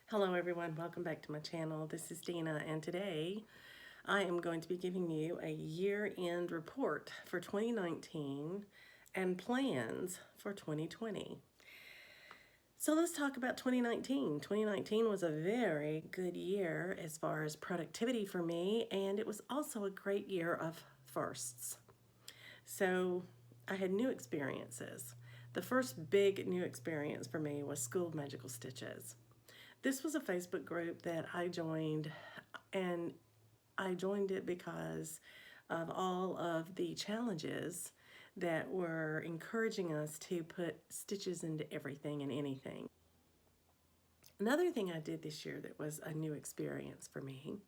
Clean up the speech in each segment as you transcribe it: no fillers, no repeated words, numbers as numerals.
Hello everyone, welcome back to my channel. This is Dina and today I am going to be giving you a year-end report for 2019 and plans for 2020. So let's talk about 2019. 2019 was a very good year as far as productivity for me, and it was also a great year of firsts. So I had new experiences. The first big new experience for me was School of Magical Stitches. This was a Facebook group that I joined, and I joined it because of all of the challenges that were encouraging us to put stitches into everything and anything. Another thing I did this year that was a new experience for me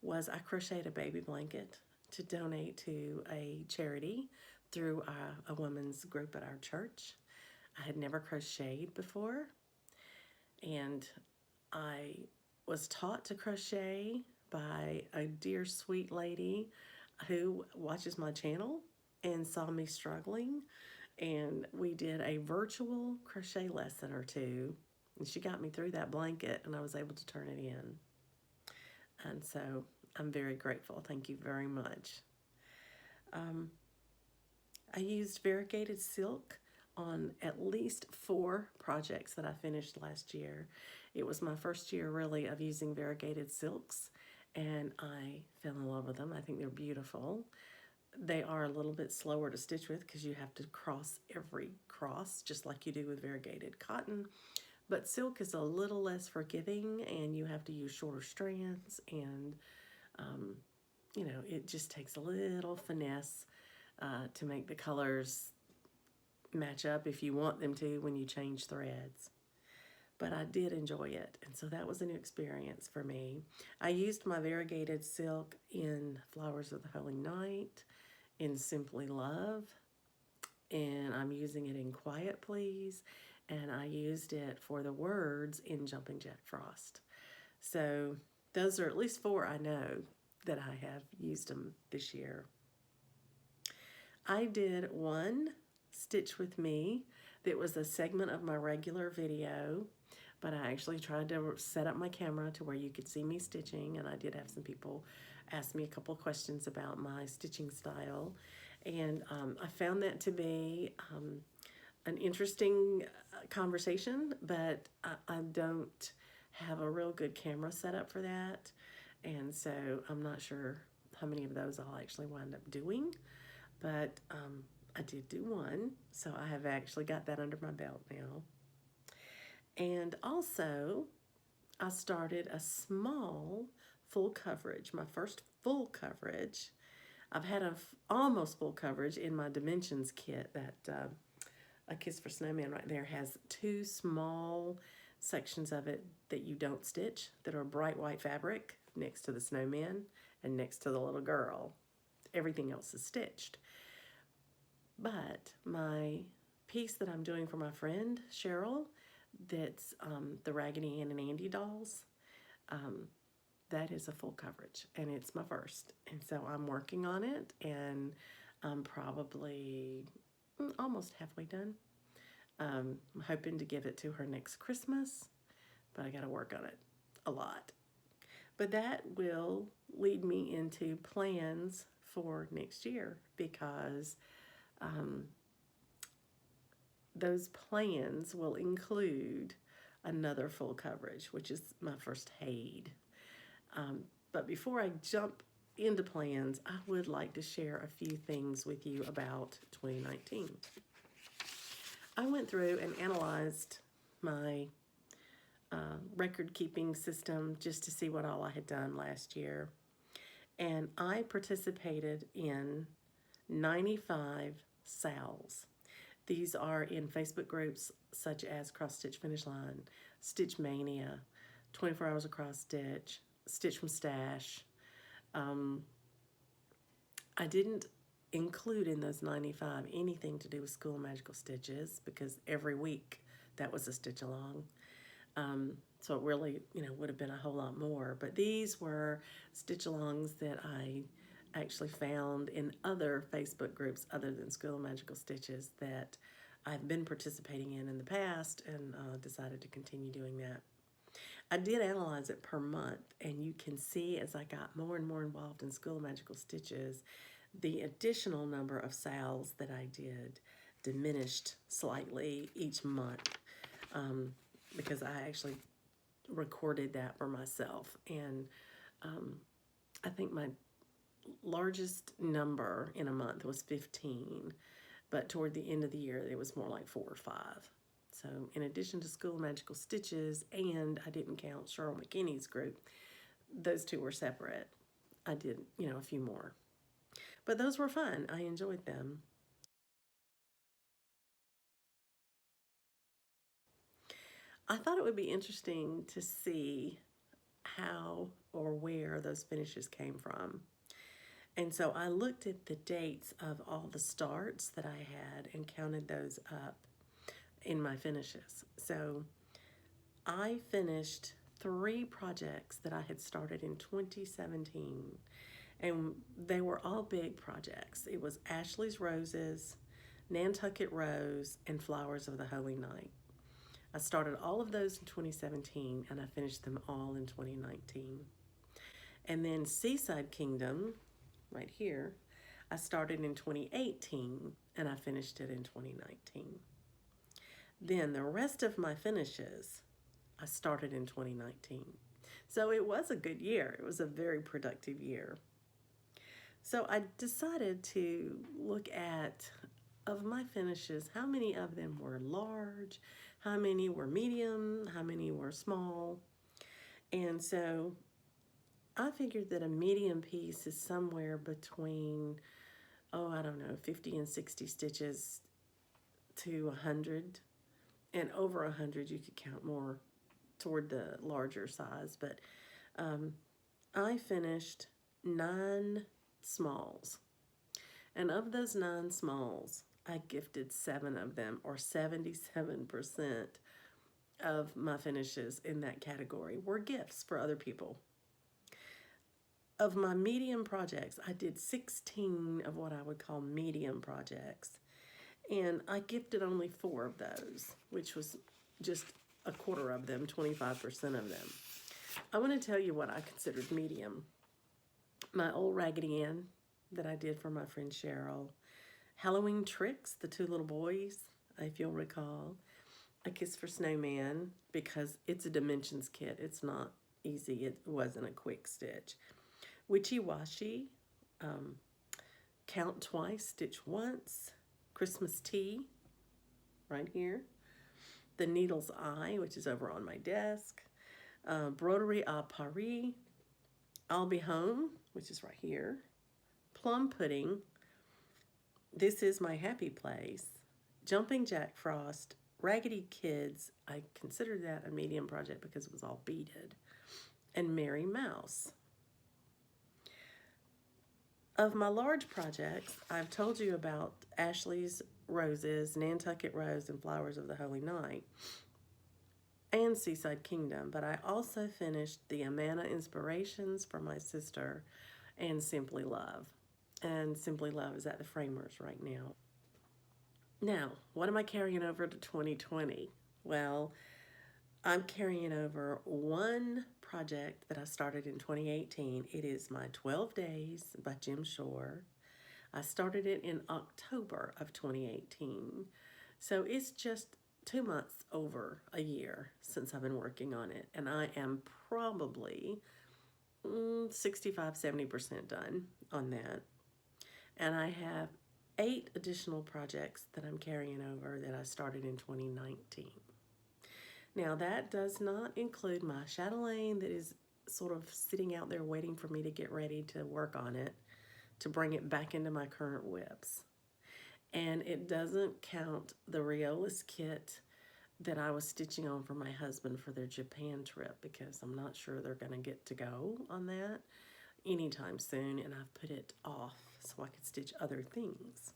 was I crocheted a baby blanket to donate to a charity through a women's group at our church. I had never crocheted before, and I was taught to crochet by a dear sweet lady who watches my channel and saw me struggling, and we did a virtual crochet lesson or two, and she got me through that blanket and I was able to turn it in. And so I'm very grateful. Thank you very much. I used variegated silk on at least 4 projects that I finished last year. It was my first year really of using variegated silks, and I fell in love with them. I think they're beautiful. They are a little bit slower to stitch with because you have to cross every cross just like you do with variegated cotton. But silk is a little less forgiving, and you have to use shorter strands, and it just takes a little finesse to make the colors match up if you want them to when you change threads. But I did enjoy it, and so that was a new experience for me. I used my variegated silk in Flowers of the Holy Night, in Simply Love, and I'm using it in Quiet Please, and I used it for the words in Jumping Jack Frost. So those are at least 4 I know that I have used them this year. I did one Stitch With Me that was a segment of my regular video, but I actually tried to set up my camera to where you could see me stitching, and I did have some people ask me a couple of questions about my stitching style, and I found that to be an interesting conversation, but I don't have a real good camera set up for that, and so I'm not sure how many of those I'll actually wind up doing, but I did do one, so I have actually got that under my belt now. And also, I started a small full coverage, my first full coverage. I've had almost full coverage in my Dimensions kit. That A Kiss for Snowman right there has 2 small sections of it that you don't stitch that are bright white fabric next to the snowman and next to the little girl. Everything else is stitched. But my piece that I'm doing for my friend Cheryl, that's the Raggedy Ann and Andy dolls, that is a full coverage, and it's my first. And so I'm working on it, and I'm probably almost halfway done. I'm hoping to give it to her next Christmas, but I got to work on it a lot. But that will lead me into plans for next year, because those plans will include another full coverage, which is my first Haid. But before I jump into plans, I would like to share a few things with you about 2019. I went through and analyzed my record-keeping system just to see what all I had done last year. And I participated in 95 SALs. These are in Facebook groups such as Cross Stitch Finish Line, Stitch Mania, 24 Hours of Cross Stitch, Stitch from Stash. I didn't include in those 95 anything to do with School of Magical Stitches, because every week that was a stitch along. So it really, would have been a whole lot more. But these were stitch alongs that I actually found in other Facebook groups other than School of Magical Stitches that I've been participating in the past, and decided to continue doing that. I did analyze it per month, and you can see as I got more and more involved in School of Magical Stitches, the additional number of sales that I did diminished slightly each month, because I actually recorded that for myself. And I think my largest number in a month was 15, but toward the end of the year, it was more like 4 or 5. So in addition to School of Magical Stitches, and I didn't count Cheryl McKinney's group, those two were separate. I did, a few more. But those were fun. I enjoyed them. I thought it would be interesting to see how or where those finishes came from. And so I looked at the dates of all the starts that I had and counted those up in my finishes. So I finished 3 projects that I had started in 2017, and they were all big projects. It was Ashley's Roses, Nantucket Rose, and Flowers of the Holy Night. I started all of those in 2017, and I finished them all in 2019. And then Seaside Kingdom, right here, I started in 2018, and I finished it in 2019. Then the rest of my finishes, I started in 2019. So it was a good year. It was a very productive year. So I decided to look at, of my finishes, how many of them were large, how many were medium, how many were small. And so I figured that a medium piece is somewhere between, I don't know, 50 and 60 stitches to 100. And over 100, you could count more toward the larger size. But I finished 9 smalls. And of those 9 smalls, I gifted 7 of them, or 77% of my finishes in that category were gifts for other people. Of my medium projects, I did 16 of what I would call medium projects. And I gifted only 4 of those, which was just a quarter of them, 25% of them. I want to tell you what I considered medium. My old Raggedy Ann that I did for my friend Cheryl. Halloween Tricks, the 2 little boys, if you'll recall. A Kiss for Snowman, because it's a dimensions kit. It's not easy. It wasn't a quick stitch. Witchy Washy, Count Twice, Stitch Once. Christmas Tea, right here. The Needle's Eye, which is over on my desk. Broderie à Paris. I'll Be Home, which is right here. Plum Pudding. This Is My Happy Place. Jumping Jack Frost. Raggedy Kids. I considered that a medium project because it was all beaded. And Mary Mouse. Of my large projects, I've told you about Ashley's Roses, Nantucket Rose, and Flowers of the Holy Night, and Seaside Kingdom, but I also finished the Amana Inspirations for my sister and Simply Love. And Simply Love is at the Framers right now. Now, what am I carrying over to 2020? Well, I'm carrying over one project that I started in 2018. It is my 12 Days by Jim Shore. I started it in October of 2018. So it's just 2 months over a year since I've been working on it. And I am probably 65-70% done on that. And I have 8 additional projects that I'm carrying over that I started in 2019. Now that does not include my chatelaine that is sort of sitting out there waiting for me to get ready to work on it, to bring it back into my current whips. And it doesn't count the Riolis kit that I was stitching on for my husband for their Japan trip, because I'm not sure they're going to get to go on that anytime soon, and I've put it off so I could stitch other things.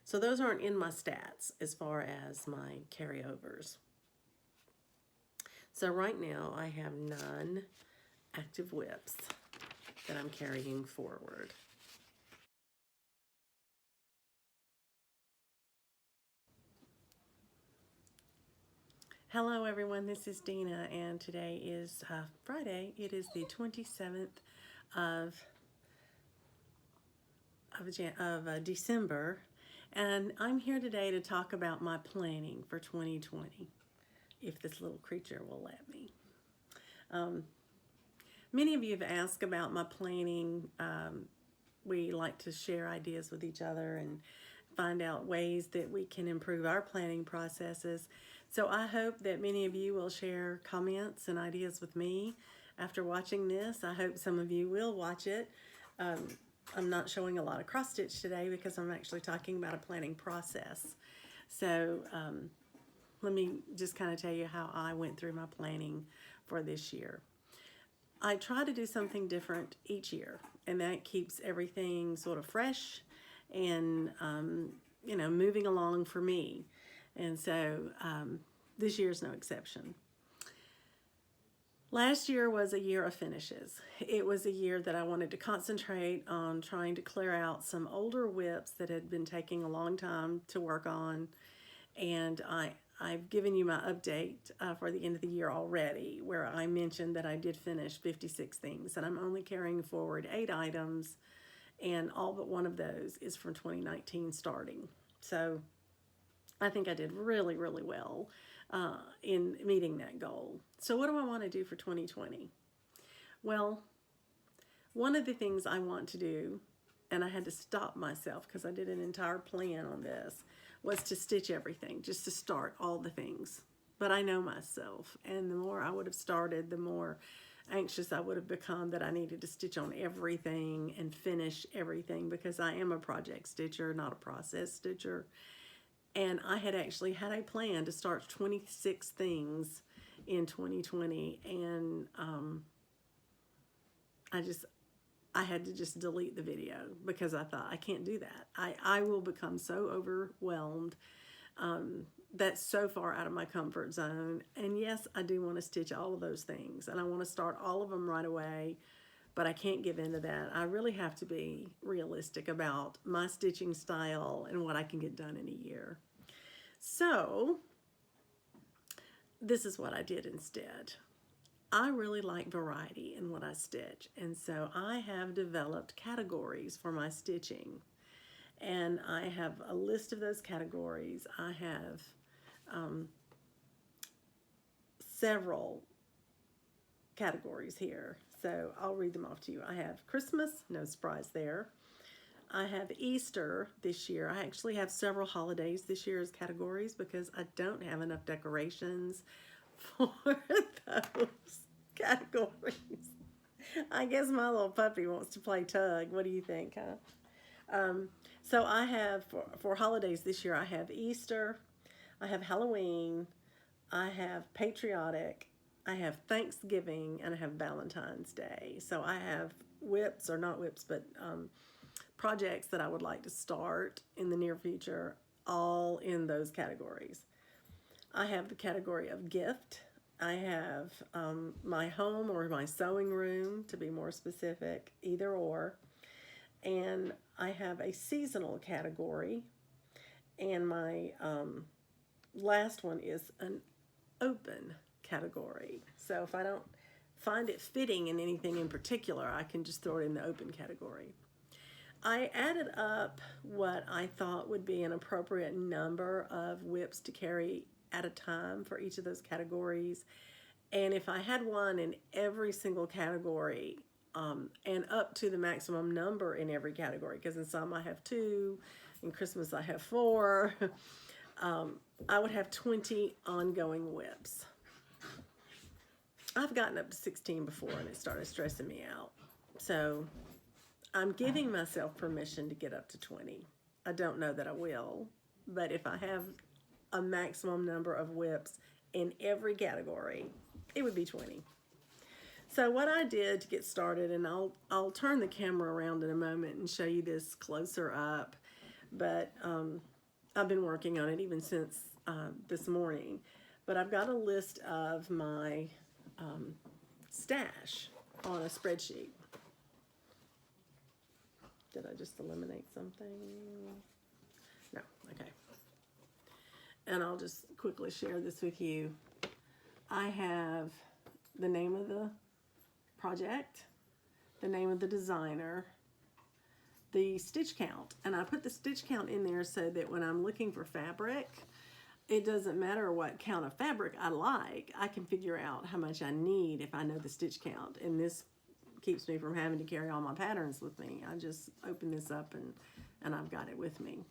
So those aren't in my stats as far as my carryovers. So right now I have 9 active whips that I'm carrying forward. Hello everyone, this is Dina, and today is Friday. It is the 27th of December, and I'm here today to talk about my planning for 2020, if this little creature will let me. Many of you have asked about my planning. We like to share ideas with each other and find out ways that we can improve our planning processes. So I hope that many of you will share comments and ideas with me after watching this. I hope some of you will watch it. I'm not showing a lot of cross stitch today because I'm actually talking about a planning process. So let me just kind of tell you how I went through my planning for this year. I try to do something different each year, and that keeps everything sort of fresh and moving along for me. And so this year's no exception. Last year was a year of finishes. It was a year that I wanted to concentrate on trying to clear out some older whips that had been taking a long time to work on. And I've given you my update for the end of the year already, where I mentioned that I did finish 56 things, and I'm only carrying forward 8 items, and all but one of those is from 2019 starting. So I think I did really, really well in meeting that goal. So what do I want to do for 2020? Well, one of the things I want to do, and I had to stop myself because I did an entire plan on this, was to stitch everything, just to start all the things. But I know myself, and the more I would have started, the more anxious I would have become that I needed to stitch on everything and finish everything, because I am a project stitcher, not a process stitcher. And I had actually had a plan to start 26 things in 2020, and I had to just delete the video because I thought, I can't do that. I will become so overwhelmed. That's so far out of my comfort zone. And yes, I do want to stitch all of those things, and I want to start all of them right away, but I can't give in to that. I really have to be realistic about my stitching style and what I can get done in a year. So this is what I did instead. I really like variety in what I stitch, and so I have developed categories for my stitching, and I have a list of those categories. I have several categories here, so I'll read them off to you. I have Christmas, no surprise there. I have Easter this year. I actually have several holidays this year as categories because I don't have enough decorations for those categories. I guess my little puppy wants to play tug. What do you think, huh? So I have, for holidays this year, I have Easter, I have Halloween, I have patriotic, I have Thanksgiving, and I have Valentine's Day. So I have whips, or not whips, but projects that I would like to start in the near future, all in those categories. I have the category of gift. I have my home or my sewing room, to be more specific, either or. And I have a seasonal category. And my last one is an open category. So if I don't find it fitting in anything in particular, I can just throw it in the open category. I added up what I thought would be an appropriate number of whips to carry at a time for each of those categories. And if I had one in every single category, and up to the maximum number in every category, because in some I have 2, in Christmas I have 4, I would have 20 ongoing whips. I've gotten up to 16 before, and it started stressing me out. So I'm giving myself permission to get up to 20. I don't know that I will, but if I have a maximum number of whips in every category, it would be 20. So what I did to get started, and I'll turn the camera around in a moment and show you this closer up, but I've been working on it even since this morning. But I've got a list of my stash on a spreadsheet. Did I just eliminate something? No, okay. And I'll just quickly share this with you. I have the name of the project, the name of the designer, the stitch count, and I put the stitch count in there so that when I'm looking for fabric, it doesn't matter what count of fabric I like, I can figure out how much I need if I know the stitch count. And this keeps me from having to carry all my patterns with me. I just open this up and I've got it with me.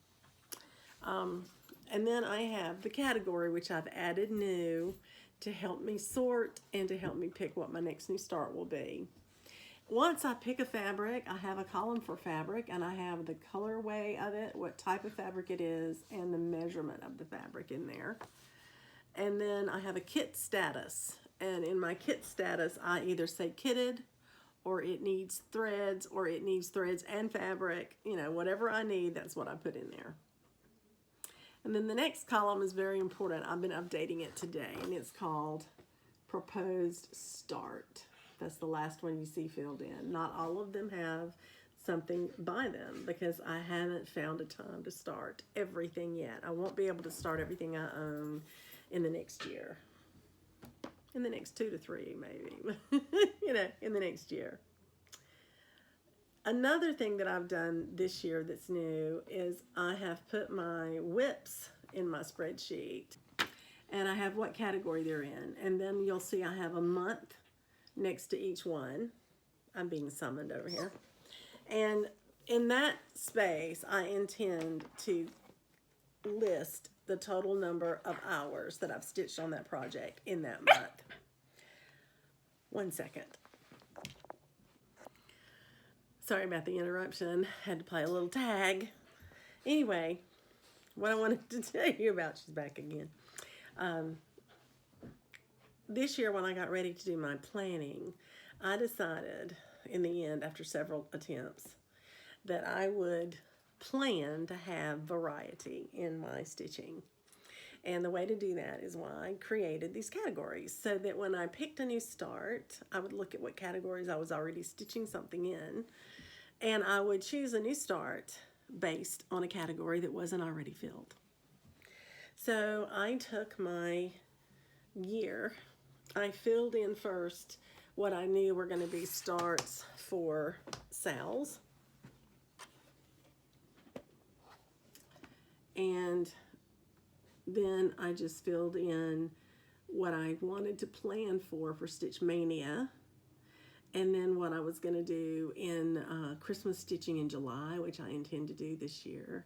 And then I have the category, which I've added new to help me sort and to help me pick what my next new start will be. Once I pick a fabric, I have a column for fabric, and I have the colorway of it, what type of fabric it is, and the measurement of the fabric in there. And then I have a kit status, and in my kit status, I either say kitted, or it needs threads, or it needs threads and fabric. You know, whatever I need, that's what I put in there. And then the next column is very important. I've been updating it today, and it's called Proposed Start. That's the last one you see filled in. Not all of them have something by them because I haven't found a time to start everything yet. I won't be able to start everything I own in the next year. In the next 2 to 3, maybe. You know, in the next year. Another thing that I've done this year that's new is I have put my whips in my spreadsheet. And I have what category they're in. And then you'll see I have a month next to each one. I'm being summoned over here. And in that space, I intend to list the total number of hours that I've stitched on that project in that month. 1 second. Sorry about the interruption. Had to play a little tag. Anyway, what I wanted to tell you about, she's back again. This year when I got ready to do my planning, I decided in the end, after several attempts, that I would plan to have variety in my stitching. And the way to do that is why I created these categories, so that when I picked a new start, I would look at what categories I was already stitching something in, and I would choose a new start based on a category that wasn't already filled. So I took my year, I filled in first what I knew were going to be starts for Sal's, and then I just filled in what I wanted to plan for Stitch Mania, and then what I was going to do in Christmas stitching in July, which I intend to do this year,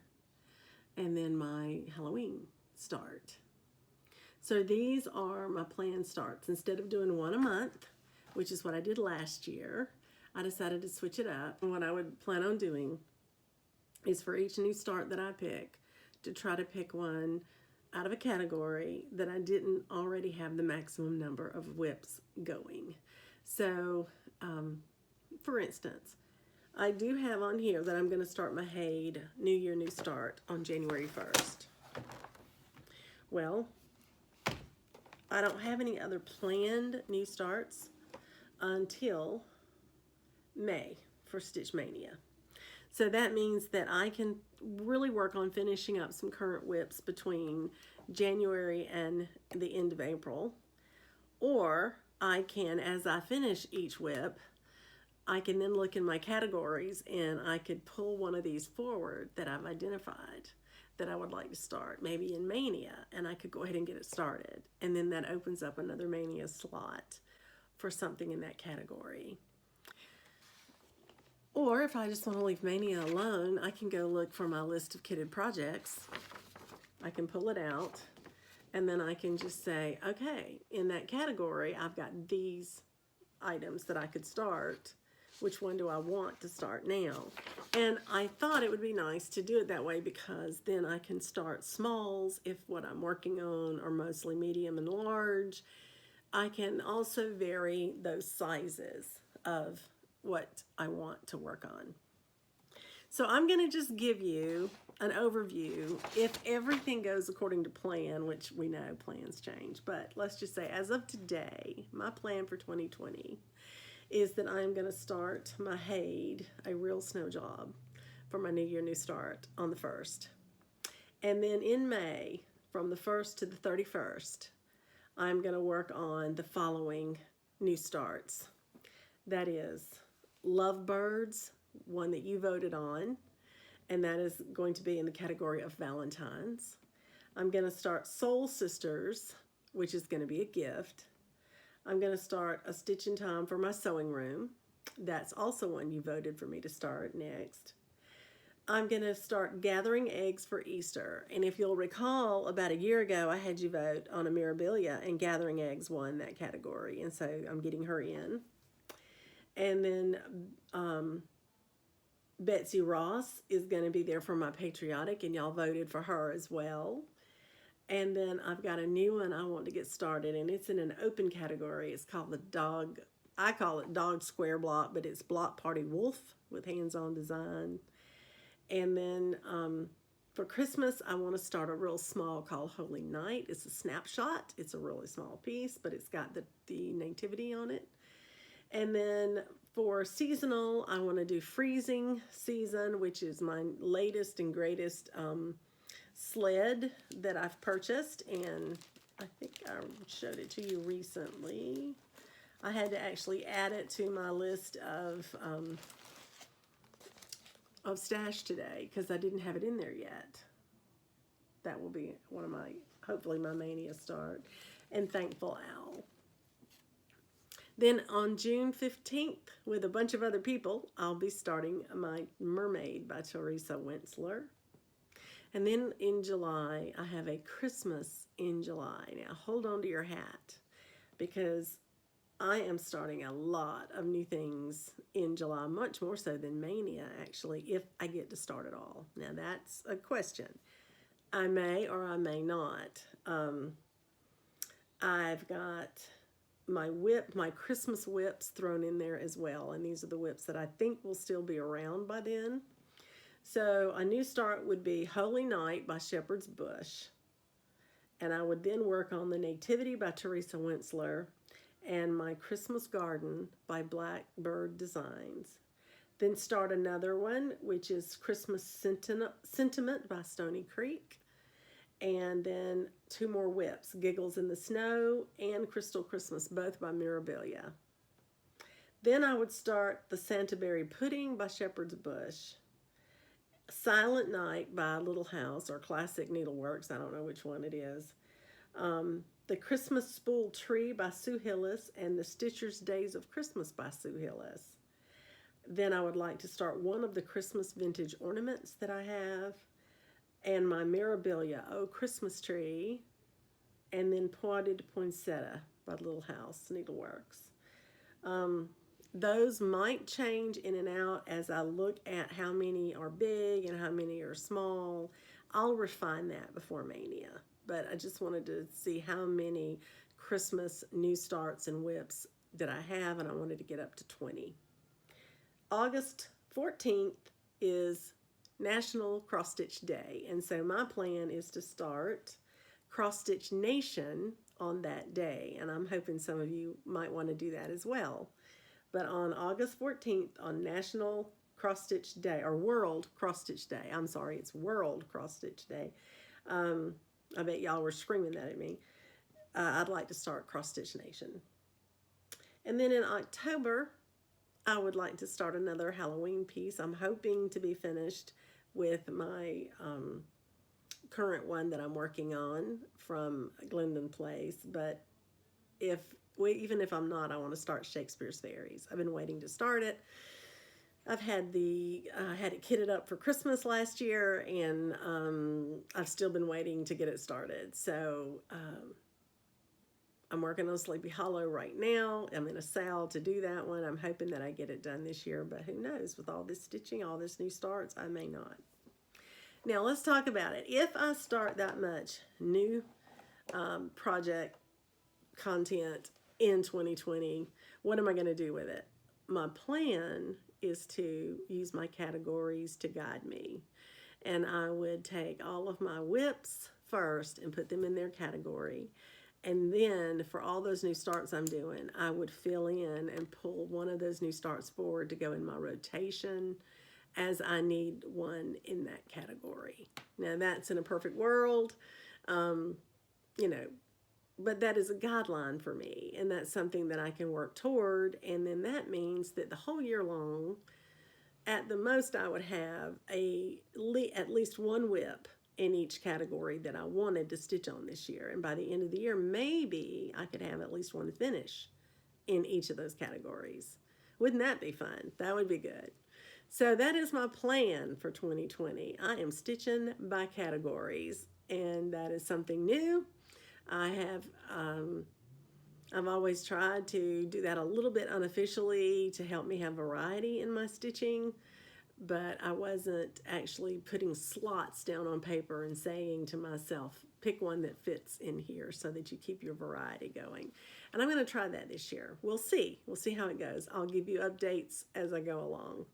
and then my Halloween start. So these are my planned starts. Instead of doing one a month, which is what I did last year, I decided to switch it up. And what I would plan on doing is for each new start that I pick, to try to pick one out of a category that I didn't already have the maximum number of whips going. So, for instance, I do have on here that I'm going to start my Haid New Year, New Start on January 1st. Well, I don't have any other planned new starts until May for Stitch Mania. So that means that I can really work on finishing up some current whips between January and the end of April. Or I can, as I finish each whip, I can then look in my categories and I could pull one of these forward that I've identified that I would like to start, maybe in Mania, and I could go ahead and get it started. And then that opens up another Mania slot for something in that category. Or if I just want to leave Mania alone, I can go look for my list of kitted projects. I can pull it out, and then I can just say, okay, in that category, I've got these items that I could start. Which one do I want to start now? And I thought it would be nice to do it that way, because then I can start smalls if what I'm working on are mostly medium and large. I can also vary those sizes of what I want to work on. So I'm going to just give you an overview. If everything goes according to plan, which we know plans change, but let's just say as of today, my plan for 2020 is that I'm going to start my Haid, a real snow job, for my New Year, New Start on the 1st. And then in May, from the 1st to the 31st, I'm going to work on the following new starts. That is Lovebirds, one that you voted on, and that is going to be in the category of Valentine's. I'm going to start Soul Sisters, which is going to be a gift. I'm going to start A Stitch in Time for my sewing room. That's also one you voted for me to start next. I'm going to start Gathering Eggs for Easter. And if you'll recall, about a year ago, I had you vote on Mirabilia, and Gathering Eggs won that category. And so I'm getting her in. And then Betsy Ross is going to be there for my Patriotic, and y'all voted for her as well. And then I've got a new one I want to get started, and it's in an open category. It's called the Dog, I call it Dog Square Block, but it's Block Party Wolf with hands-on design. And then for Christmas, I want to start a real small called Holy Night. It's a snapshot. It's a really small piece, but it's got the nativity on it. And then for seasonal, I want to do Freezing Season, which is my latest and greatest sled that I've purchased. And I think I showed it to you recently. I had to actually add it to my list of stash today because I didn't have it in there yet. That will be one of my, hopefully my mania start. And Thankful Owl. Then on June 15th, with a bunch of other people, I'll be starting my Mermaid by Teresa Wentzler. And then in July, I have a Christmas in July. Now hold on to your hat, because I am starting a lot of new things in July, much more so than Mania, actually, if I get to start it all. Now, that's a question. I may or I may not. I've got my Christmas whips thrown in there as well, and these are the whips that I think will still be around by then. So a new start would be Holy Night by Shepherd's Bush, and I would then work on the Nativity by Teresa Wentzler, and my Christmas Garden by Blackbird Designs. Then start another one, which is Christmas Sentiment by Stony Creek. And then 2 more whips, Giggles in the Snow and Crystal Christmas, both by Mirabilia. Then I would start the Santa Berry Pudding by Shepherd's Bush. Silent Night by Little House, or Classic Needleworks, I don't know which one it is. The Christmas Spool Tree by Sue Hillis, and the Stitcher's Days of Christmas by Sue Hillis. Then I would like to start one of the Christmas vintage ornaments that I have, and my Mirabilia, Oh Christmas Tree, and then Pointed Poinsettia by Little House Needleworks. Those might change in and out as I look at how many are big and how many are small. I'll refine that before Mania. But I just wanted to see how many Christmas new starts and whips that I have, and I wanted to get up to 20. August 14th is National Cross Stitch Day, and so my plan is to start Cross Stitch Nation on that day, and I'm hoping some of you might want to do that as well. But on August 14th, on National Cross Stitch Day, or World Cross Stitch Day, I'm sorry, it's World Cross Stitch Day. I bet y'all were screaming that at me. I'd like to start Cross Stitch Nation. And then in October, I would like to start another Halloween piece. I'm hoping to be finished with my current one that I'm working on from Glendon Place. But even if I'm not, I want to start Shakespeare's Fairies. I've been waiting to start it. I've had had it kitted up for Christmas last year, and I've still been waiting to get it started. So I'm working on Sleepy Hollow right now. I'm in a sale to do that one. I'm hoping that I get it done this year, but who knows? With all this stitching, all this new starts, I may not. Now let's talk about it. If I start that much new project content in 2020, what am I going to do with it? My plan is to use my categories to guide me. And I would take all of my whips first and put them in their category. And then for all those new starts I'm doing, I would fill in and pull one of those new starts forward to go in my rotation as I need one in that category. Now that's in a perfect world. You know, but that is a guideline for me, and that's something that I can work toward. And then that means that the whole year long, at the most, I would have at least one whip in each category that I wanted to stitch on this year. And by the end of the year, maybe I could have at least one finish in each of those categories. Wouldn't that be fun? That would be good. So that is my plan for 2020. I am stitching by categories, and that is something new. I have I've always tried to do that a little bit unofficially to help me have variety in my stitching, but I wasn't actually putting slots down on paper and saying to myself, pick one that fits in here so that you keep your variety going. And I'm going to try that this year. We'll see. We'll see how it goes. I'll give you updates as I go along.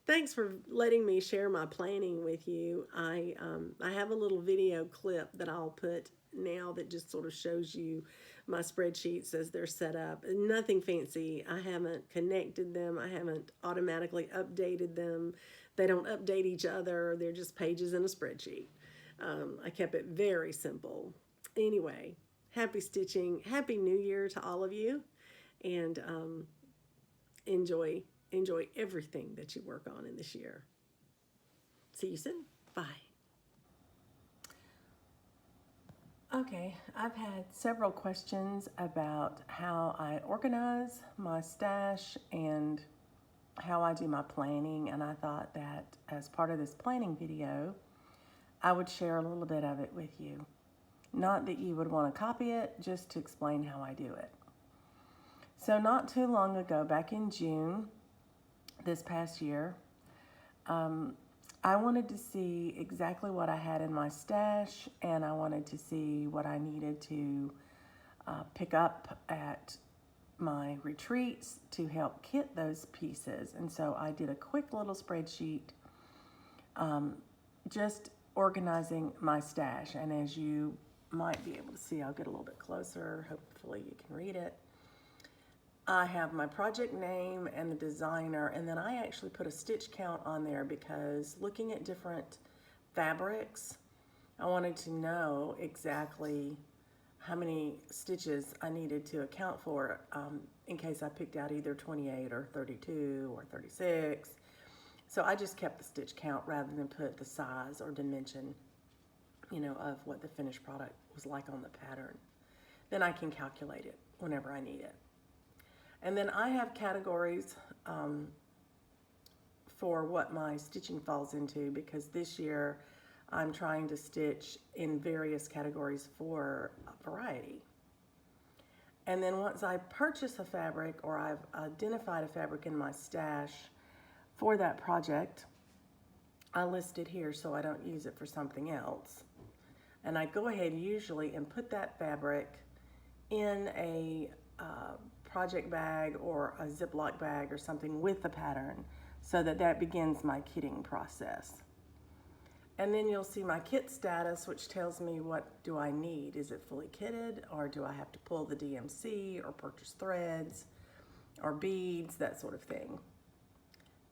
Thanks for letting me share my planning with you. I have a little video clip that I'll put now that just sort of shows you my spreadsheets as they're set up. Nothing fancy. I haven't connected them. I haven't automatically updated them. They don't update each other. They're just pages in a spreadsheet. I kept it very simple. Anyway, happy stitching. Happy New Year to all of you. And enjoy everything that you work on in this year. See you soon. Bye. Okay, I've had several questions about how I organize my stash and how I do my planning, and I thought that as part of this planning video, I would share a little bit of it with you. Not that you would want to copy it, just to explain how I do it. So not too long ago, back in June, this past year, I wanted to see exactly what I had in my stash, and I wanted to see what I needed to pick up at my retreats to help kit those pieces. And so I did a quick little spreadsheet just organizing my stash. And as you might be able to see, I'll get a little bit closer, hopefully you can read it. I have my project name and the designer, and then I actually put a stitch count on there because looking at different fabrics, I wanted to know exactly how many stitches I needed to account for in case I picked out either 28 or 32 or 36. So I just kept the stitch count rather than put the size or dimension, of what the finished product was like on the pattern. Then I can calculate it whenever I need it. And then I have categories for what my stitching falls into, because this year I'm trying to stitch in various categories for variety. And then once I purchase a fabric or I've identified a fabric in my stash for that project, I list it here so I don't use it for something else. And I go ahead usually and put that fabric in a project bag or a Ziploc bag or something with the pattern so that begins my kitting process. And then you'll see my kit status, which tells me what do I need. Is it fully kitted, or do I have to pull the DMC or purchase threads or beads, that sort of thing.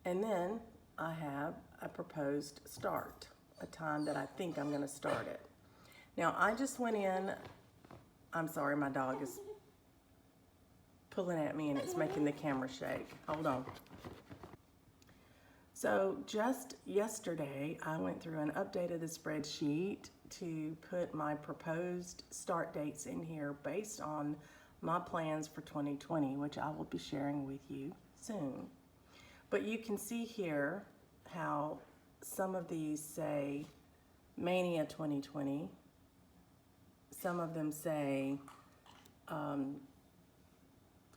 And then I have a proposed start, a time that I think I'm going to start it. Now I just went in, I'm sorry, my dog is pulling at me and it's making the camera shake. Hold on. So just yesterday, I went through and updated the spreadsheet to put my proposed start dates in here based on my plans for 2020, which I will be sharing with you soon. But you can see here how some of these say Mania 2020. Some of them say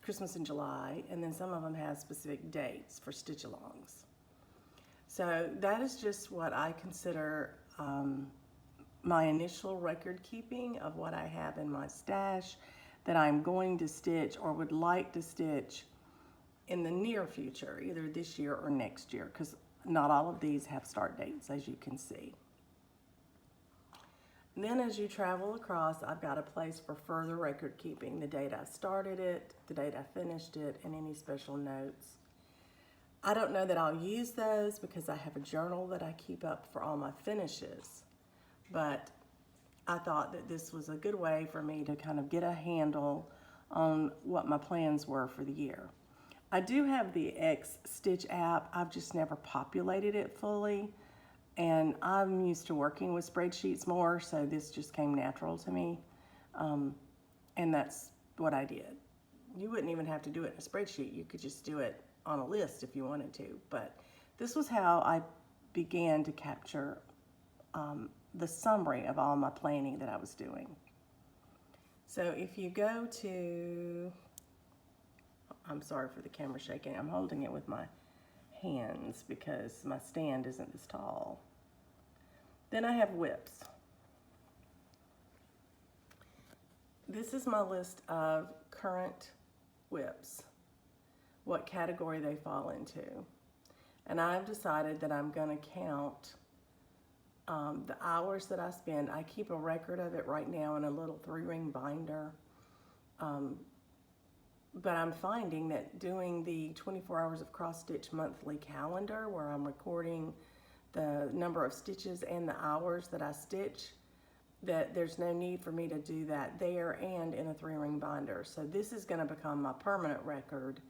Christmas in July, and then some of them have specific dates for stitch-alongs. So that is just what I consider my initial record keeping of what I have in my stash that I'm going to stitch or would like to stitch in the near future, either this year or next year, because not all of these have start dates, as you can see. And then as you travel across, I've got a place for further record keeping, the date I started it, the date I finished it, and any special notes. I don't know that I'll use those because I have a journal that I keep up for all my finishes, but I thought that this was a good way for me to kind of get a handle on what my plans were for the year. I do have the X Stitch app. I've just never populated it fully. And I'm used to working with spreadsheets more, so this just came natural to me. And that's what I did. You wouldn't even have to do it in a spreadsheet. You could just do it on a list if you wanted to. But this was how I began to capture the summary of all my planning that I was doing. So if you go to, I'm sorry for the camera shaking. I'm holding it with my hands because my stand isn't this tall. Then I have whips. This is my list of current whips, what category they fall into. And I've decided that I'm going to count the hours that I spend. I keep a record of it right now in a little 3-ring binder. But I'm finding that doing the 24 hours of cross stitch monthly calendar, where I'm recording the number of stitches and the hours that I stitch, that there's no need for me to do that there and in a 3-ring binder. So this is going to become my permanent record,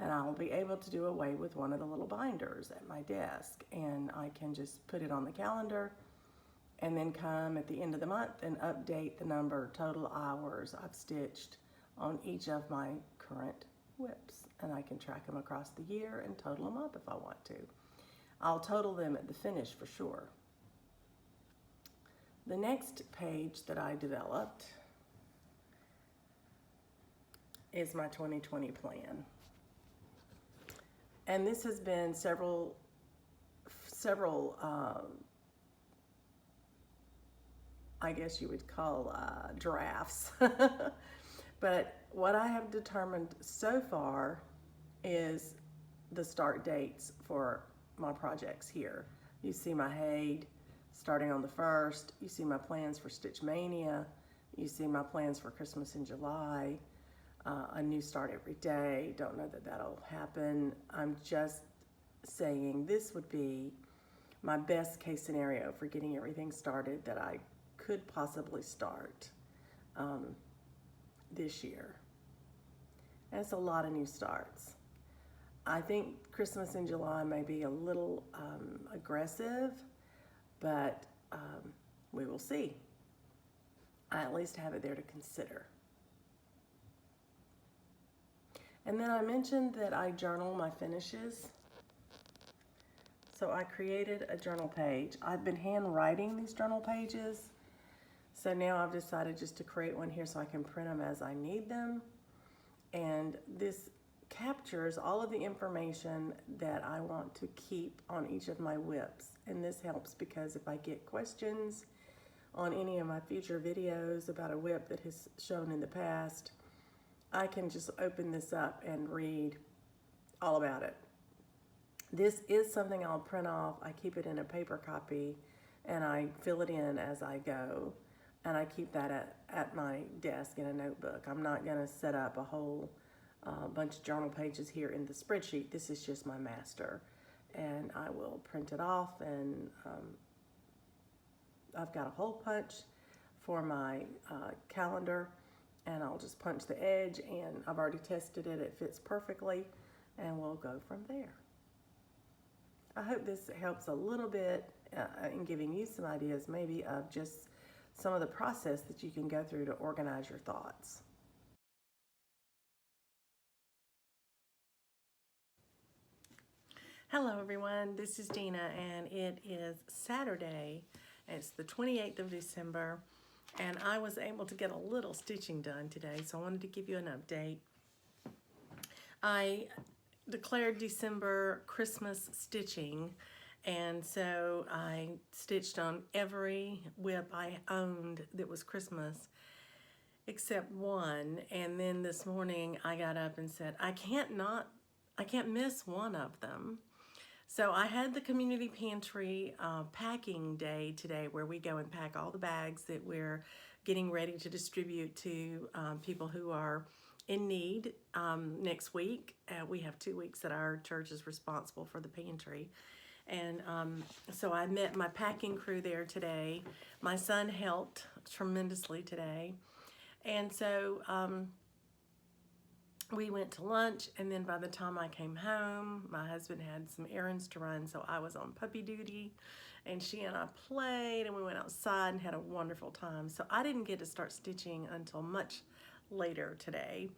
and I'll be able to do away with one of the little binders at my desk, and I can just put it on the calendar and then come at the end of the month and update the number total hours I've stitched on each of my current whips, and I can track them across the year and total them up if I want to. I'll total them at the finish for sure. The next page that I developed is my 2020 plan. And this has been several I guess you would call drafts. But what I have determined so far is the start dates for my projects here. You see my Haid starting on the 1st. You see my plans for Stitch Mania. You see my plans for Christmas in July. A new start every day. Don't know that that'll happen. I'm just saying this would be my best case scenario for getting everything started that I could possibly start this year. That's a lot of new starts. I think Christmas in July may be a little aggressive, but we will see. I at least have it there to consider. And then I mentioned that I journal my finishes. So I created a journal page. I've been handwriting these journal pages. So now I've decided just to create one here so I can print them as I need them. And this captures all of the information that I want to keep on each of my whips. And this helps because if I get questions on any of my future videos about a whip that has shown in the past, I can just open this up and read all about it. This is something I'll print off. I keep it in a paper copy and I fill it in as I go. And I keep that at my desk in a notebook. I'm not gonna set up a whole bunch of journal pages here in the spreadsheet. This is just my master. And I will print it off, and I've got a hole punch for my calendar, and I'll just punch the edge, and I've already tested it. It fits perfectly, and we'll go from there. I hope this helps a little bit in giving you some ideas maybe of just some of the process that you can go through to organize your thoughts. Hello everyone, this is Dina, and it is Saturday. It's the 28th of December, and I was able to get a little stitching done today, so I wanted to give you an update. I declared December Christmas stitching, and so I stitched on every whip I owned that was Christmas except one. And then this morning I got up and said, I can't miss one of them. So I had the community pantry packing day today, where we go and pack all the bags that we're getting ready to distribute to people who are in need next week. We have 2 weeks that our church is responsible for the pantry. And so I met my packing crew there today. My son helped tremendously today. And so we went to lunch, and then by the time I came home, my husband had some errands to run, so I was on puppy duty, and she and I played, and we went outside and had a wonderful time. So I didn't get to start stitching until much later today.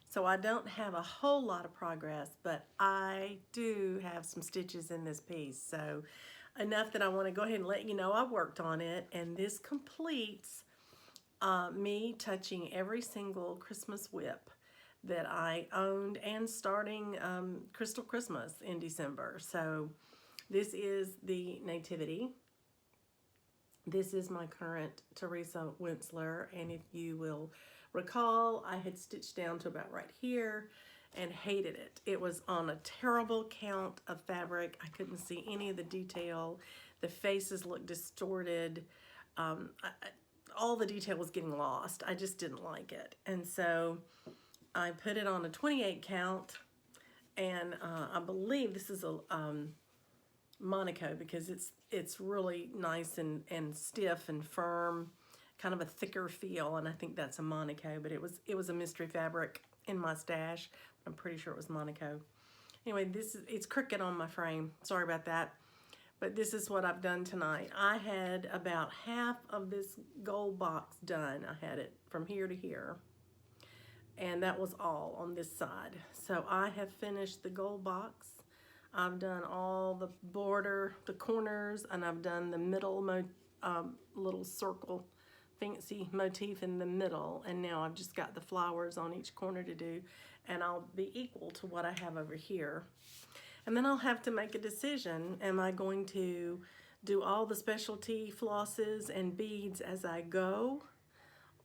So I don't have a whole lot of progress, but I do have some stitches in this piece. So enough that I want to go ahead and let you know I worked on it, and this completes me touching every single Christmas whip that I owned and starting Crystal Christmas in December. So this is the Nativity. This is my current Teresa Wentzler, and if you will recall, I had stitched down to about right here and hated it. It was on a terrible count of fabric. I couldn't see any of the detail. The faces looked distorted. All the detail was getting lost. I just didn't like it. And so I put it on a 28 count, and I believe this is a Monaco, because it's really nice and stiff and firm, kind of a thicker feel, and I think that's a Monaco, but it was a mystery fabric in my stash. I'm pretty sure it was Monaco. Anyway, it's crooked on my frame. Sorry about that. But this is what I've done tonight. I had about half of this gold box done. I had it from here to here, and that was all on this side. So I have finished the gold box. I've done all the border, the corners, and I've done the middle little circle fancy motif in the middle, and now I've just got the flowers on each corner to do, and I'll be equal to what I have over here. And then I'll have to make a decision. Am I going to do all the specialty flosses and beads as I go,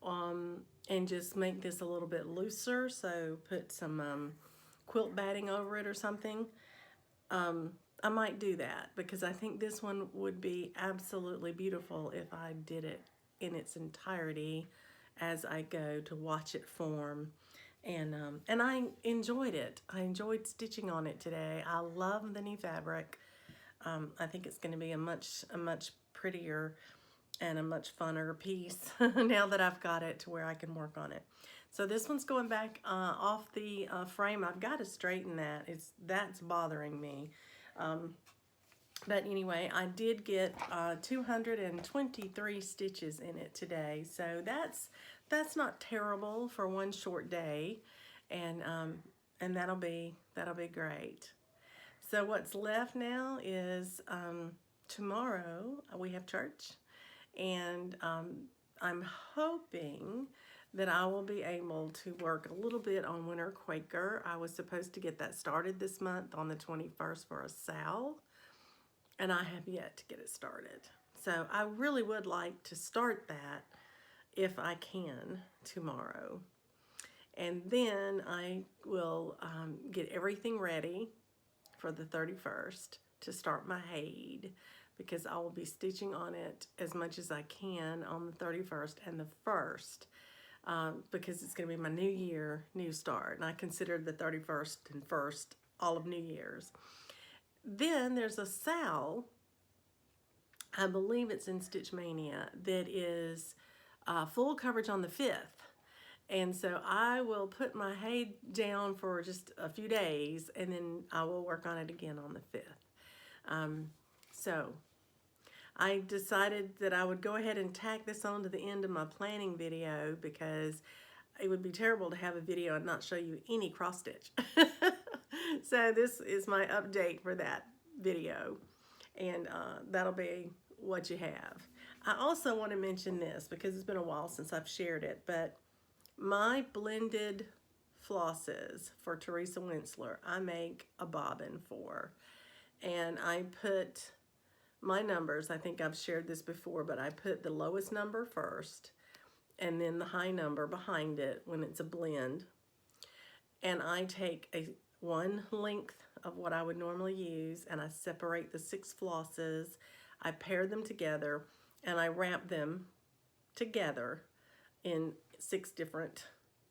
and just make this a little bit looser, so put some quilt batting over it or something? I might do that, because I think this one would be absolutely beautiful if I did it in its entirety as I go to watch it form. And I enjoyed it. I enjoyed stitching on it today. I love the new fabric. I think it's going to be a much prettier and a much funner piece now that I've got it to where I can work on it. So this one's going back off the frame. I've got to straighten that. That's bothering me. But anyway, I did get 223 stitches in it today. So that's not terrible for one short day, and that'll be great. So what's left now is tomorrow we have church, and I'm hoping that I will be able to work a little bit on Winter Quaker. I was supposed to get that started this month on the 21st for a sal, and I have yet to get it started. So I really would like to start that if I can tomorrow. And then I will get everything ready for the 31st to start my Haid, because I will be stitching on it as much as I can on the 31st and the 1st. Because it's going to be my new year, new start. And I consider the 31st and 1st all of New Year's. Then there's a sal, I believe it's in Stitch Mania, that is full coverage on the 5th. And so I will put my Haid down for just a few days, and then I will work on it again on the 5th. So I decided that I would go ahead and tack this on to the end of my planning video, because it would be terrible to have a video and not show you any cross stitch. So this is my update for that video, and that'll be what you have. I also want to mention this, because it's been a while since I've shared it, but my blended flosses for Teresa Wentzler, I make a bobbin for, and I put my numbers, I think I've shared this before, but I put the lowest number first and then the high number behind it when it's a blend. And I take one length of what I would normally use, and I separate the 6 flosses. I pair them together, and I wrap them together in 6 different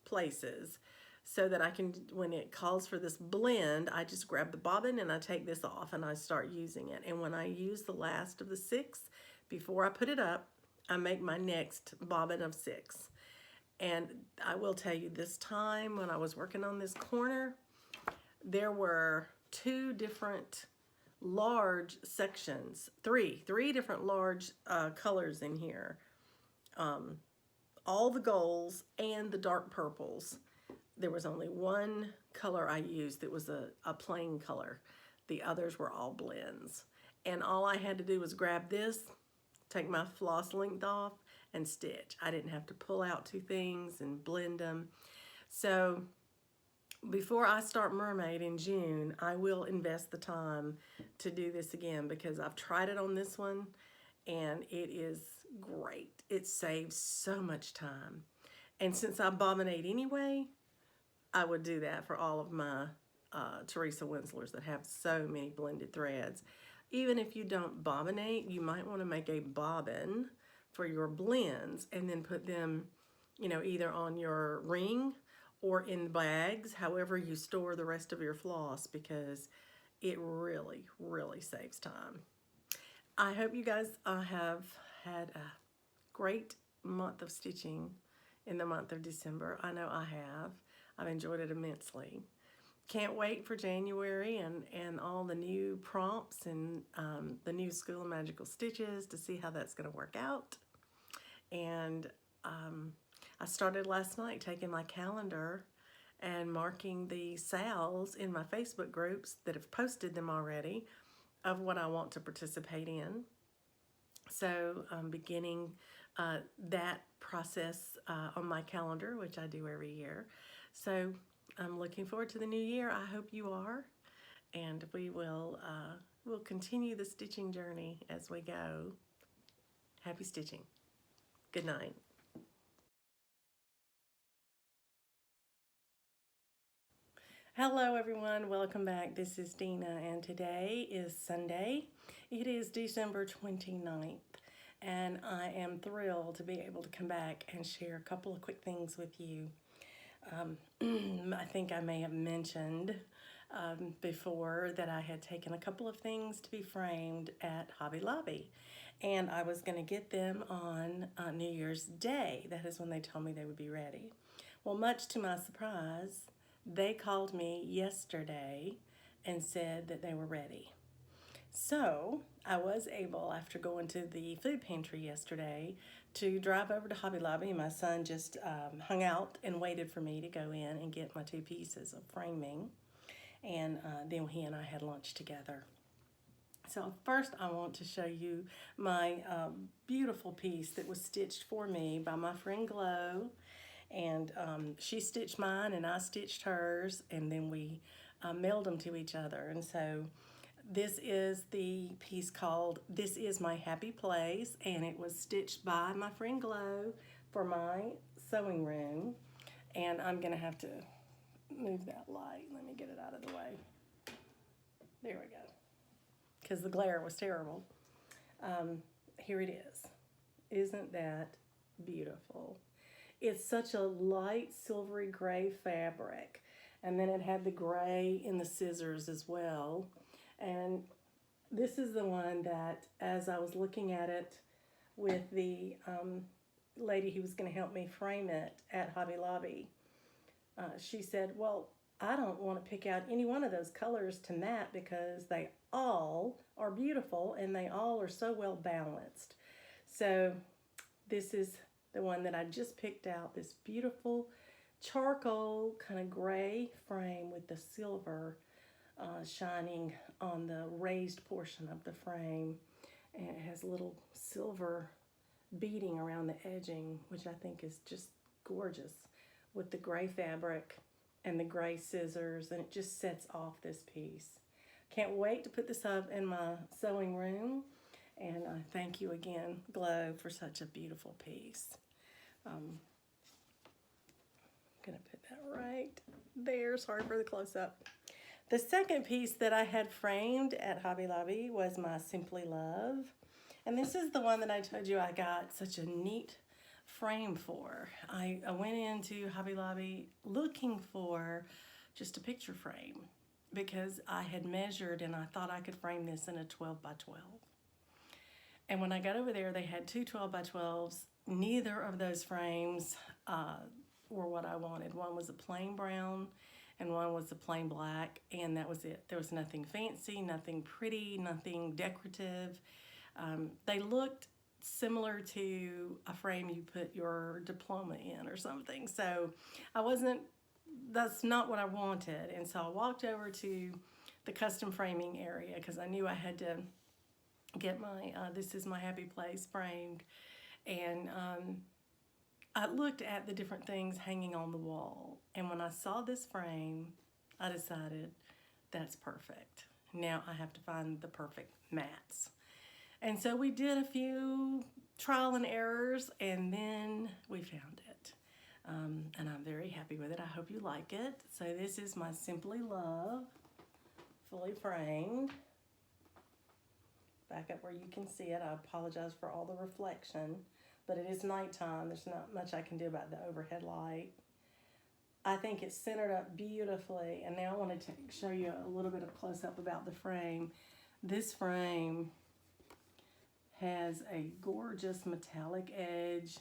places. so that I can, when it calls for this blend, I just grab the bobbin and I take this off and I start using it. And when I use the last of the 6, before I put it up, I make my next bobbin of 6. And I will tell you, this time when I was working on this corner, there were 2 different large sections, three different large colors in here. All the golds and the dark purples. There was only one color I used that was a plain color. The others were all blends. And all I had to do was grab this, take my floss length off, and stitch. I didn't have to pull out 2 things and blend them. So before I start Mermaid in June, I will invest the time to do this again, because I've tried it on this one and it is great. It saves so much time. And since I bobbinate anyway, I would do that for all of my Teresa Wentzlers that have so many blended threads. Even if you don't bobbinate, you might want to make a bobbin for your blends and then put them, you know, either on your ring or in bags, however you store the rest of your floss, because it really, really saves time. I hope you guys have had a great month of stitching in the month of December. I know I have. I've enjoyed it immensely. Can't wait for January and all the new prompts and the new School of Magical Stitches to see how that's going to work out. And I started last night taking my calendar and marking the sales in my Facebook groups that have posted them already of what I want to participate in. So I'm beginning that process on my calendar, which I do every year. So I'm looking forward to the new year. I hope you are. And we will we'll continue the stitching journey as we go. Happy stitching. Good night. Hello everyone, welcome back. This is Dina and today is Sunday. It is December 29th and I am thrilled to be able to come back and share a couple of quick things with you. I think I may have mentioned before that I had taken a couple of things to be framed at Hobby Lobby, and I was going to get them on New Year's Day. That is when they told me they would be ready. Well, much to my surprise, they called me yesterday and said that they were ready. So I was able, after going to the food pantry yesterday, to drive over to Hobby Lobby. My son just hung out and waited for me to go in and get my 2 pieces of framing. And then he and I had lunch together. So first I want to show you my beautiful piece that was stitched for me by my friend Glow. And she stitched mine and I stitched hers, and then we mailed them to each other. And so this is the piece called This Is My Happy Place, and it was stitched by my friend Glow for my sewing room. And I'm gonna have to move that light. Let me get it out of the way. There we go, because the glare was terrible. Here it is. Isn't that beautiful? It's such a light silvery gray fabric, and then it had the gray in the scissors as well. And this is the one that, as I was looking at it with the lady who was going to help me frame it at Hobby Lobby, she said, well, I don't want to pick out any one of those colors to mat because they all are beautiful and they all are so well balanced. So this is the one that I just picked out, this beautiful charcoal kind of gray frame with the silver shining on the raised portion of the frame. And it has little silver beading around the edging, which I think is just gorgeous, with the gray fabric and the gray scissors, and it just sets off this piece. Can't wait to put this up in my sewing room, and I thank you again, Glow, for such a beautiful piece. I'm gonna put that right there. Sorry for the close-up. The second piece that I had framed at Hobby Lobby was my Simply Love. And this is the one that I told you I got such a neat frame for. I went into Hobby Lobby looking for just a picture frame because I had measured and I thought I could frame this in a 12 by 12. And when I got over there, they had two 12 by 12s. Neither of those frames were what I wanted. One was a plain brown and one was a plain black, and that was it. There was nothing fancy, nothing pretty, nothing decorative. They looked similar to a frame you put your diploma in or something. So that's not what I wanted. And so I walked over to the custom framing area because I knew I had to get my This Is My Happy Place framed. And I looked at the different things hanging on the wall. And when I saw this frame, I decided that's perfect. Now I have to find the perfect mats. And so we did a few trial and errors, and then we found it. And I'm very happy with it. I hope you like it. So this is my Simply Love, fully framed. Back up where you can see it. I apologize for all the reflection, but it is nighttime. There's not much I can do about the overhead light. I think it's centered up beautifully. And now I wanted to show you a little bit of close-up about the frame. This frame has a gorgeous metallic edge,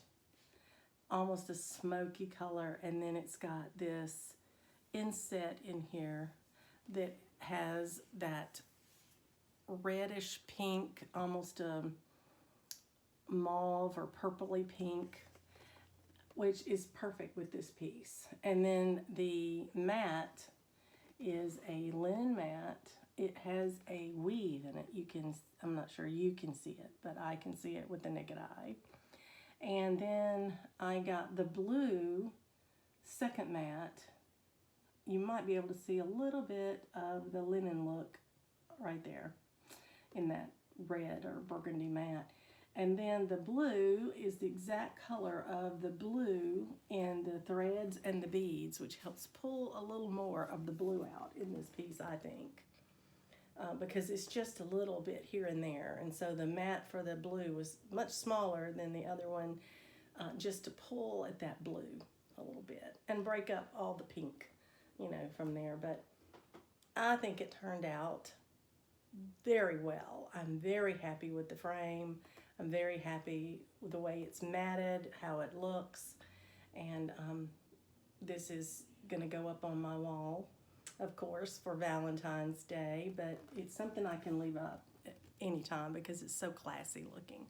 almost a smoky color, and then it's got this inset in here that has that reddish pink, almost a mauve or purpley pink, which is perfect with this piece. And then the mat is a linen mat. It has a weave in it. I'm not sure you can see it, but I can see it with the naked eye. And then I got the blue second mat. You might be able to see a little bit of the linen look right there in that red or burgundy mat. And then the blue is the exact color of the blue in the threads and the beads, which helps pull a little more of the blue out in this piece, I think. Because it's just a little bit here and there. And so the mat for the blue was much smaller than the other one, just to pull at that blue a little bit and break up all the pink, from there. But I think it turned out very well. I'm very happy with the frame. I'm very happy with the way it's matted, how it looks. And this is gonna go up on my wall, of course, for Valentine's Day, but it's something I can leave up at any time because it's so classy looking.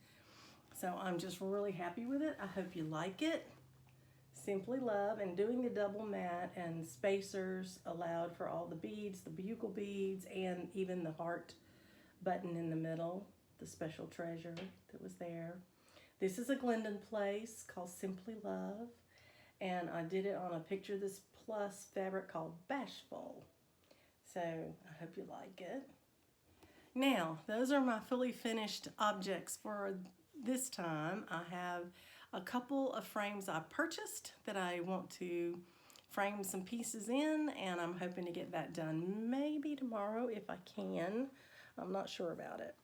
So I'm just really happy with it. I hope you like it. Simply Love, and doing the double mat and spacers allowed for all the beads, the bugle beads, and even the heart button in the middle, the special treasure that was there. This is a Glendon place called Simply Love, and I did it on a Picture This Plus fabric called Bashful. So I hope you like it. Now, those are my fully finished objects for this time. I have a couple of frames I purchased that I want to frame some pieces in, and I'm hoping to get that done maybe tomorrow if I can. I'm not sure about it.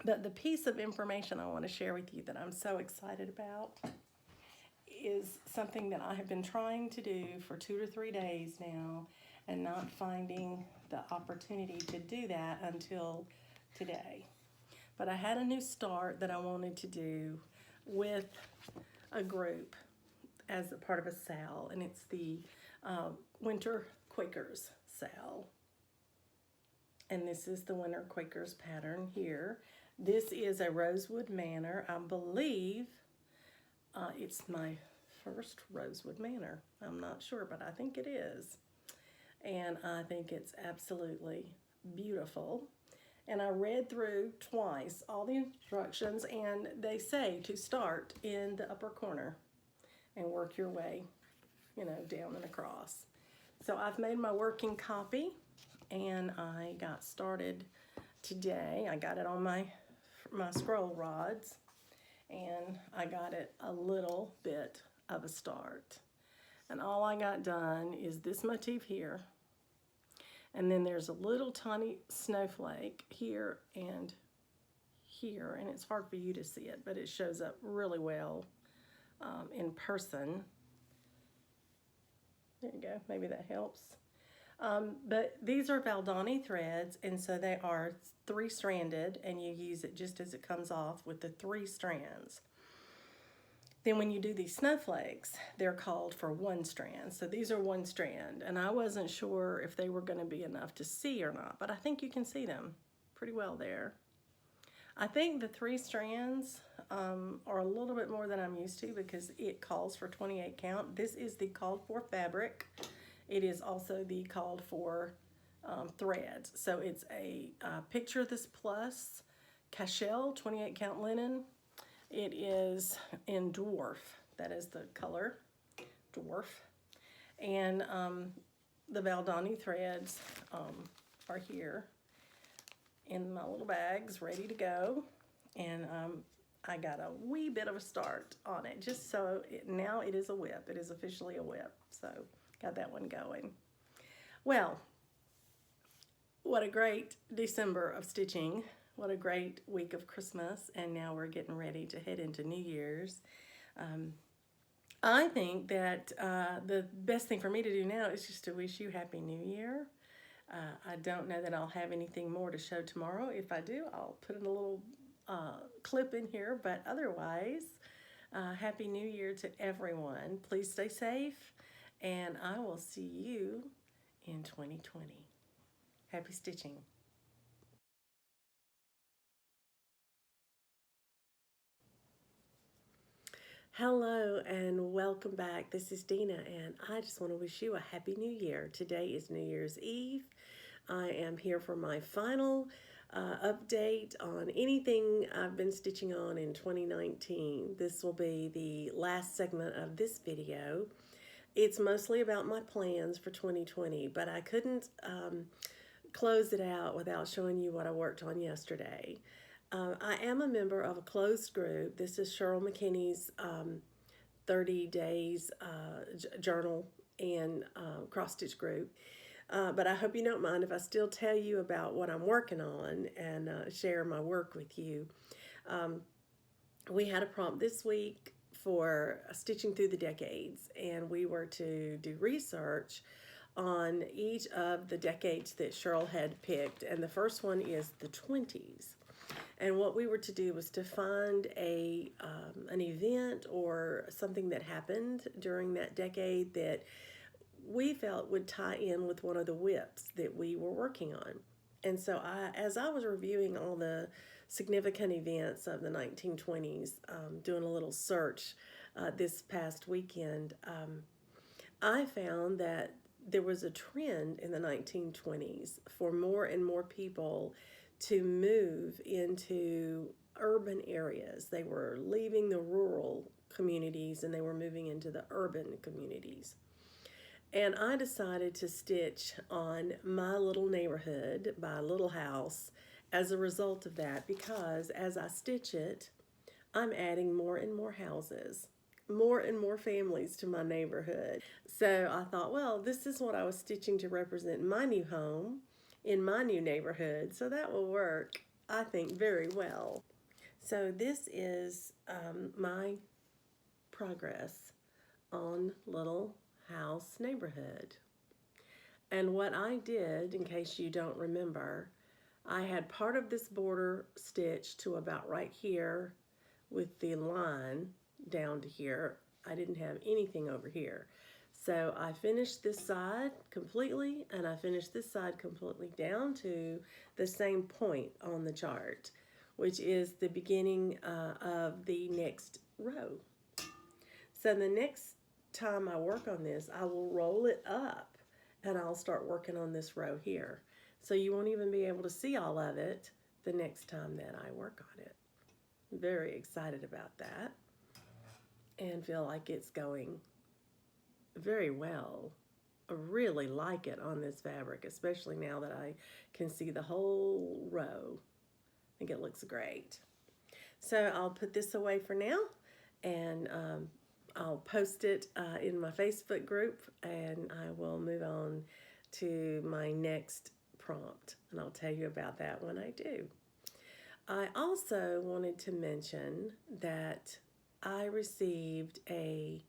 But the piece of information I want to share with you that I'm so excited about is something that I have been trying to do for 2 to 3 days now and not finding the opportunity to do that until today. But I had a new start that I wanted to do with a group as a part of a sale, and it's the Winter Quakers sale. And this is the Winter Quakers pattern here. This is a Rosewood Manor. I believe it's my first Rosewood Manor. I'm not sure, but I think it is. And I think it's absolutely beautiful. And I read through twice all the instructions, and they say to start in the upper corner and work your way, down and across. So I've made my working copy, and I got started today. I got it on my scroll rods, and I got it a little bit of a start. And all I got done is this motif here, and then there's a little tiny snowflake here, and it's hard for you to see it, but it shows up really well in person. There you go, maybe that helps. But these are Valdani threads, and so they are 3-stranded, and you use it just as it comes off with the 3 strands. Then when you do these snowflakes, they're called for 1 strand. So these are 1 strand, and I wasn't sure if they were going to be enough to see or not, but I think you can see them pretty well there. I think the 3 strands are a little bit more than I'm used to because it calls for 28 count. This is the called for fabric. It is also the called for threads. So it's a Picture This Plus Cashel 28 count linen. It is in dwarf. That is the color, dwarf. And the Valdani threads are here in my little bags, ready to go. And I got a wee bit of a start on it, just so now it is a whip. It is officially a whip. So got that one going. Well, what a great December of stitching. What a great week of Christmas, and now we're getting ready to head into New Year's. I think that the best thing for me to do now is just to wish you Happy New Year. I don't know that I'll have anything more to show tomorrow. If I do, I'll put in a little clip in here, but otherwise, Happy New Year to everyone. Please stay safe, and I will see you in 2020. Happy stitching. Hello and welcome back. This is Dina, and I just want to wish you a Happy New Year. Today is New Year's Eve. I am here for my final update on anything I've been stitching on in 2019. This will be the last segment of this video. It's mostly about my plans for 2020, but I couldn't close it out without showing you what I worked on yesterday. I am a member of a closed group. This is Cheryl McKinney's 30 days journal and cross-stitch group. But I hope you don't mind if I still tell you about what I'm working on and share my work with you. We had a prompt this week for stitching through the decades, and we were to do research on each of the decades that Cheryl had picked, and the first one is the 20s. And what we were to do was to find an event or something that happened during that decade that we felt would tie in with one of the whips that we were working on. And so as I was reviewing all the significant events of the 1920s, doing a little search this past weekend, I found that there was a trend in the 1920s for more and more people to move into urban areas. They were leaving the rural communities and they were moving into the urban communities. And I decided to stitch on my little neighborhood, my little house, as a result of that, because as I stitch it, I'm adding more and more houses, more and more families to my neighborhood. So I thought, well, this is what I was stitching to represent my new home in my new neighborhood, so that will work, I think, very well. So this is my progress on Little House Neighborhood. And what I did, in case you don't remember, I had part of this border stitched to about right here with the line down to here. I didn't have anything over here. So I finished this side completely, and I finished this side completely down to the same point on the chart, which is the beginning of the next row. So the next time I work on this, I will roll it up and I'll start working on this row here. So you won't even be able to see all of it the next time that I work on it. I'm very excited about that and feel like it's going very well. I really like it on this fabric, especially now that I can see the whole row. I think it looks great. So I'll put this away for now, and I'll post it in my Facebook group, and I will move on to my next prompt, and I'll tell you about that when I do. I also wanted to mention that I received a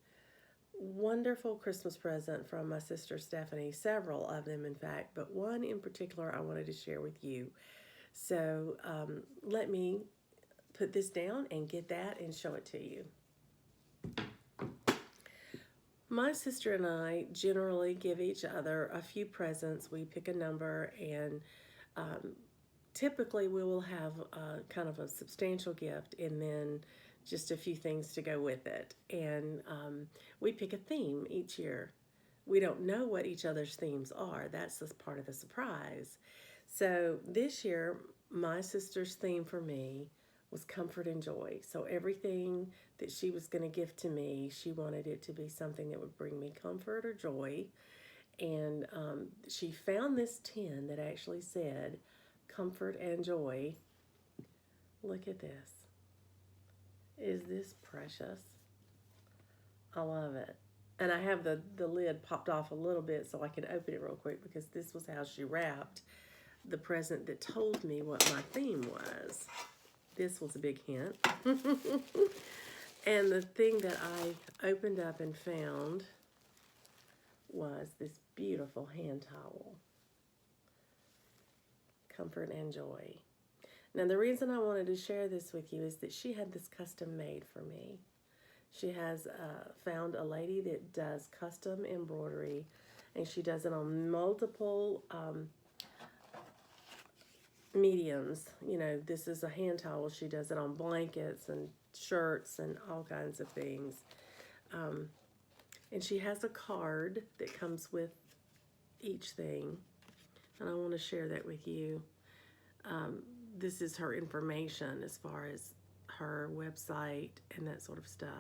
wonderful Christmas present from my sister Stephanie, several of them in fact, but one in particular I wanted to share with you. So let me put this down and get that and show it to you. My sister and I generally give each other a few presents. We pick a number, and typically we will have kind of a substantial gift and then just a few things to go with it. And we pick a theme each year. We don't know what each other's themes are. That's just part of the surprise. So this year, my sister's theme for me was comfort and joy. So everything that she was going to give to me, she wanted it to be something that would bring me comfort or joy. And she found this tin that actually said comfort and joy. Look at this. Is this precious? I love it. And I have the lid popped off a little bit so I can open it real quick, because this was how she wrapped the present that told me what my theme was. This was a big hint. And the thing that I opened up and found was this beautiful hand towel. Comfort and joy. Now, the reason I wanted to share this with you is that she had this custom made for me. She has found a lady that does custom embroidery, and she does it on multiple mediums. You know, this is a hand towel. She does it on blankets and shirts and all kinds of things. And she has a card that comes with each thing, and I want to share that with you. This is her information as far as her website and that sort of stuff.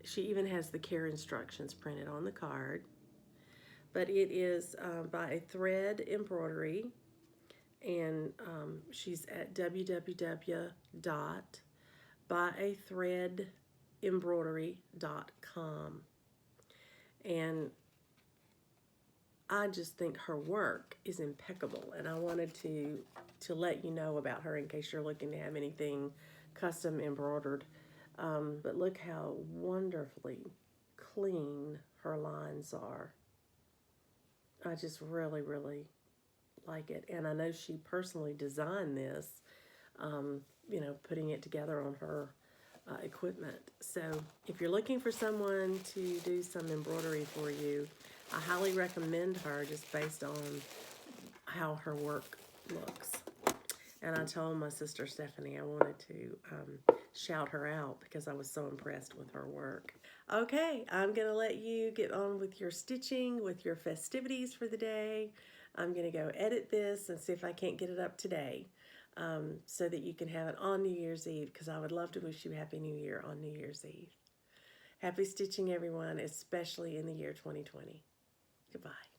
She even has the care instructions printed on the card. But it is by a thread embroidery, and she's at www.byathreadembroidery.com. And I just think her work is impeccable, and I wanted to let you know about her in case you're looking to have anything custom embroidered. But look how wonderfully clean her lines are. I just really, really like it. And I know she personally designed this, you know, putting it together on her equipment. So if you're looking for someone to do some embroidery for you, I highly recommend her just based on how her work looks. And I told my sister Stephanie I wanted to shout her out because I was so impressed with her work. Okay, I'm going to let you get on with your stitching, with your festivities for the day. I'm going to go edit this and see if I can't get it up today so that you can have it on New Year's Eve, because I would love to wish you Happy New Year on New Year's Eve. Happy stitching, everyone, especially in the year 2020. Goodbye.